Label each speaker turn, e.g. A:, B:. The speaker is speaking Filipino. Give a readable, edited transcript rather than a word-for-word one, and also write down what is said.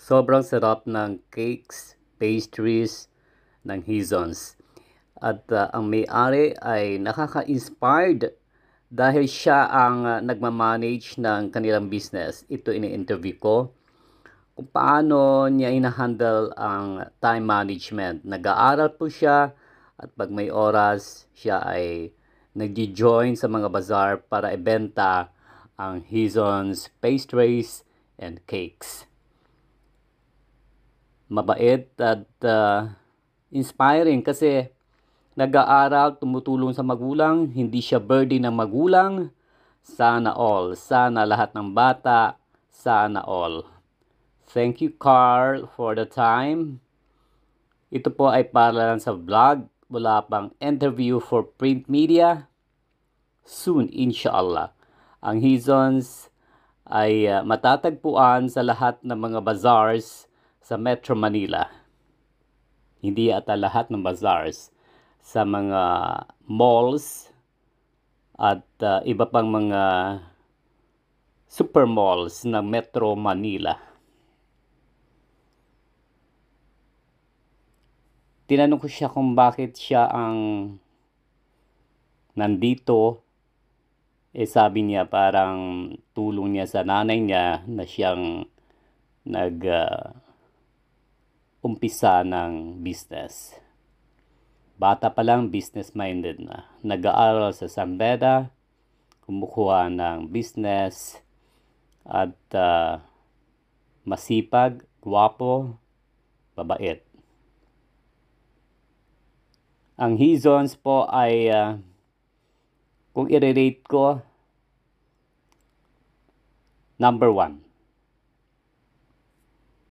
A: Sobrang sarap ng cakes, pastries ng Hizons. At ang may-ari ay nakaka-inspired dahil siya ang nagmamanage ng kanilang business. Ito ini-interview ko kung paano niya ina-handle ang time management. Nag-aaral po siya at pag may oras, siya ay nag-join sa mga bazaar para ibenta ang Hizons pastries and cakes. Mabait at inspiring kasi nag-aaral, tumutulong sa magulang, hindi siya burden ng magulang. Sana all, sana lahat ng bata, sana all. Thank you, Carl, for the time. Ito po ay para lang sa vlog, wala pang interview for print media. Soon, inshallah. Ang Hizons ay matatagpuan sa lahat ng mga bazaars sa Metro Manila. Hindi ata lahat ng bazaars, sa mga malls at iba pang mga super malls ng Metro Manila. Tinanong ko siya kung bakit siya ang nandito. Sabi niya parang tulong niya sa nanay niya na siyang umpisa ng business. Bata pa lang, business-minded na. Nag-aaral sa San Beda, kumukuha ng business, at masipag, gwapo, babait. Ang Hizons po ay, kung i-rate ko, number 1.